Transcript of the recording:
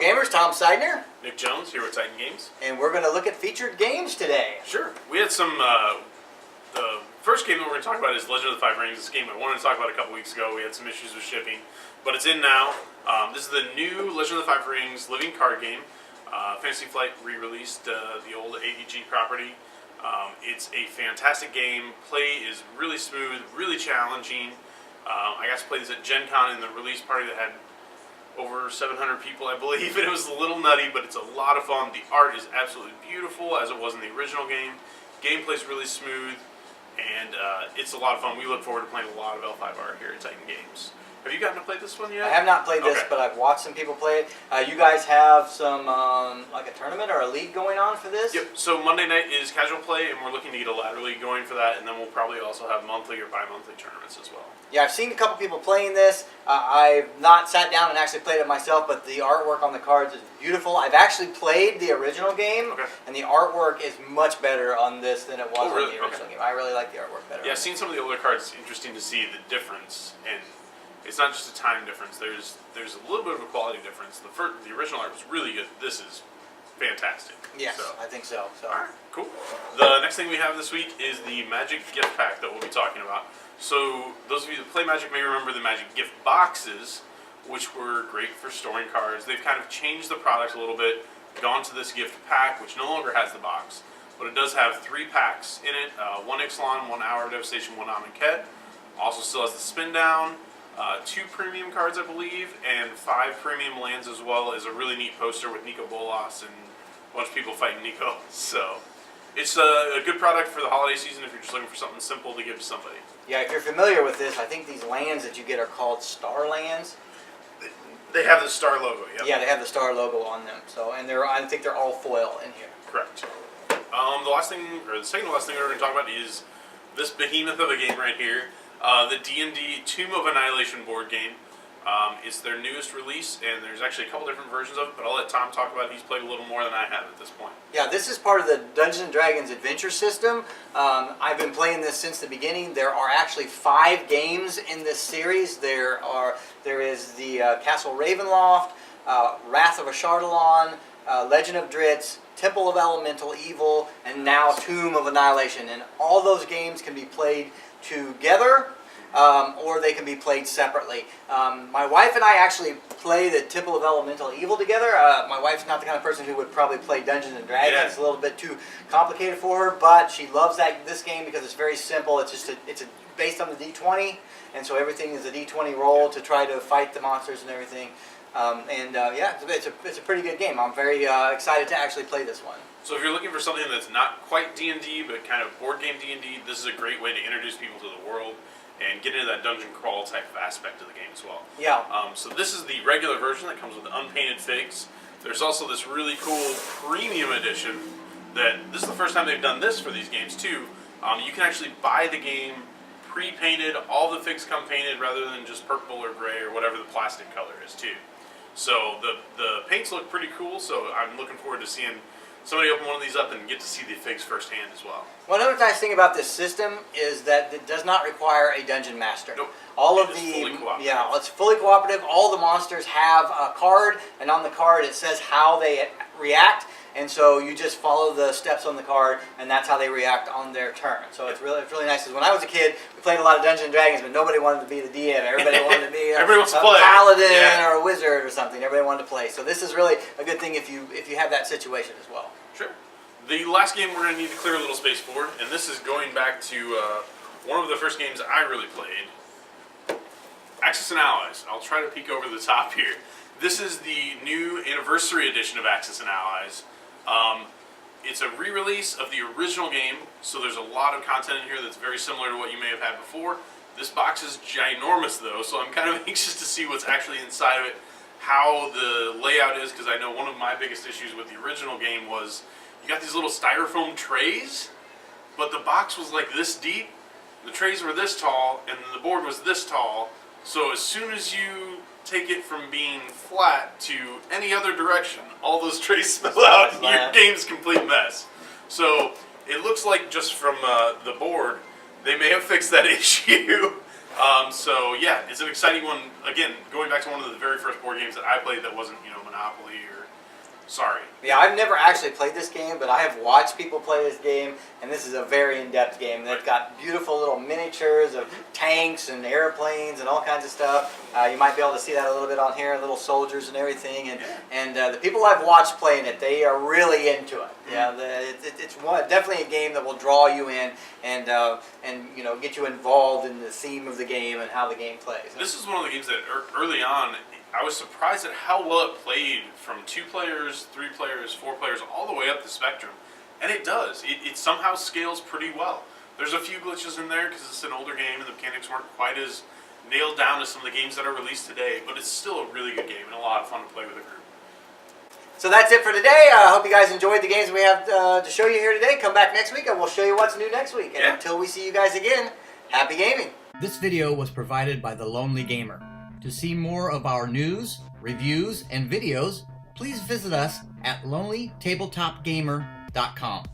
gamers, Tom Seidner. Nick Jones here with Titan Games. And we're going to look at featured games today. Sure. We had some, the first game that we're going to talk about is Legend of the Five Rings. This game I wanted to talk about a couple weeks ago. We had some issues with shipping, but it's in now. This is the new Legend of the Five Rings living card game. Fantasy Flight re-released the old AEG property. It's a fantastic game. Play is really smooth, really challenging. I got to play this at Gen Con in the release party that had over 700 people, I believe, and it was a little nutty, but it's a lot of fun. The art is absolutely beautiful, as it was in the original game. Gameplay's really smooth, and it's a lot of fun. We look forward to playing a lot of L5R here at Titan Games. Have you gotten to play this one yet? I have not played this, but I've watched some people play it. You guys have some, like a tournament or a league going on for this? Yep, so Monday night is casual play, and we're looking to get a ladder league going for that, and then we'll probably also have monthly or bi-monthly tournaments as well. Yeah, I've seen a couple people playing this. I've not sat down and actually played it myself, but the artwork on the cards is beautiful. I've actually played the original game, and the artwork is much better on this than it was on the original game. I really like the artwork better. Yeah, I've seen some of the older cards. It's interesting to see the difference, and it's not just a time difference. There's a little bit of a quality difference. The original art was really good. This is fantastic. Yes, so. I think so. All right, cool. The next thing we have this week is the Magic Gift Pack that we'll be talking about. So those of you that play Magic may remember the Magic Gift Boxes, which were great for storing cards. They've kind of changed the product a little bit, gone to this gift pack, which no longer has the box, but it does have 3 packs in it, 1 Ixalan, 1 Hour of Devastation, 1 Amonkhet. Also still has the Spin Down, 2 premium cards, I believe, and 5 premium lands, as well as a really neat poster with Nico Bolas and a bunch of people fighting Nico. So it's a good product for the holiday season if you're just looking for something simple to give to somebody. Yeah, if you're familiar with this, I think these lands that you get are called star lands. They have the star logo, Yeah, they have the star logo on them. So, and I think they're all foil in here. Correct. The last thing, or the second to last thing we're going to talk about is this behemoth of a game right here, the D&D Tomb of Annihilation board game. It's their newest release, and there's actually a couple different versions of it, but I'll let Tom talk about it. He's played a little more than I have at this point. Yeah, this is part of the Dungeons & Dragons adventure system. I've been playing this since the beginning. There are actually 5 games in this series. There is the Castle Ravenloft, Wrath of Ashardalon, Legend of Dritz, Temple of Elemental Evil, and now Tomb of Annihilation. And all those games can be played together, or they can be played separately. My wife and I actually play the Temple of Elemental Evil together. My wife's not the kind of person who would probably play Dungeons & Dragons. Yeah. It's a little bit too complicated for her, but she loves this game because it's very simple. It's based on the D20, and so everything is a D20 roll to try to fight the monsters and everything. Yeah, it's a pretty good game. I'm very excited to actually play this one. So if you're looking for something that's not quite D&D, but kind of board game D&D, this is a great way to introduce people to the world and get into that dungeon crawl type of aspect of the game as well. Yeah. So this is the regular version that comes with unpainted figs. There's also this really cool premium edition that this is the first time they've done this for these games too. You can actually buy the game pre-painted. All the figs come painted rather than just purple or gray or whatever the plastic color is too. So the paints look pretty cool, so I'm looking forward to seeing somebody open one of these up and get to see the figs firsthand as well. One other nice thing about this system is that it does not require a dungeon master. Nope. It's fully cooperative. All the monsters have a card, and on the card it says how they react, and so you just follow the steps on the card, and that's how they react on their turn. So it's really nice. When I was a kid, we played a lot of Dungeons & Dragons, but nobody wanted to be the DM. Everybody wanted to be a paladin or a wizard or something. Everybody wanted to play. So this is really a good thing if you have that situation as well. Sure. The last game we're going to need to clear a little space for, and this is going back to one of the first games I really played, Axis and Allies. I'll try to peek over the top here. This is the new anniversary edition of Axis and Allies. It's a re-release of the original game, so there's a lot of content in here that's very similar to what you may have had before. This box is ginormous though, so I'm kind of anxious to see what's actually inside of it, how the layout is, because I know one of my biggest issues with the original game was you got these little styrofoam trays, but the box was like this deep, the trays were this tall, and the board was this tall, so as soon as you take it from being flat to any other direction, all those trays spill out and your game's a complete mess. So it looks like just from the board, they may have fixed that issue So yeah, it's an exciting one. Again, going back to one of the very first board games that I played that wasn't, Monopoly or Sorry. Yeah, I've never actually played this game, but I have watched people play this game, and this is a very in-depth game. They've got beautiful little miniatures of tanks and airplanes and all kinds of stuff. You might be able to see that a little bit on here, little soldiers and everything. And the people I've watched playing it, they are really into it. Yeah, it's definitely a game that will draw you in and get you involved in the theme of the game and how the game plays. This is one of the games that early on, I was surprised at how well it played from 2 players, 3 players, 4 players, all the way up the spectrum. And it does. It somehow scales pretty well. There's a few glitches in there because it's an older game and the mechanics weren't quite as nailed down as some of the games that are released today, but it's still a really good game and a lot of fun to play with a group. So that's it for today. I hope you guys enjoyed the games we have to show you here today. Come back next week and we'll show you what's new next week. And until we see you guys again, happy gaming. This video was provided by The Lonely Gamer. To see more of our news, reviews, and videos, please visit us at lonelytabletopgamer.com.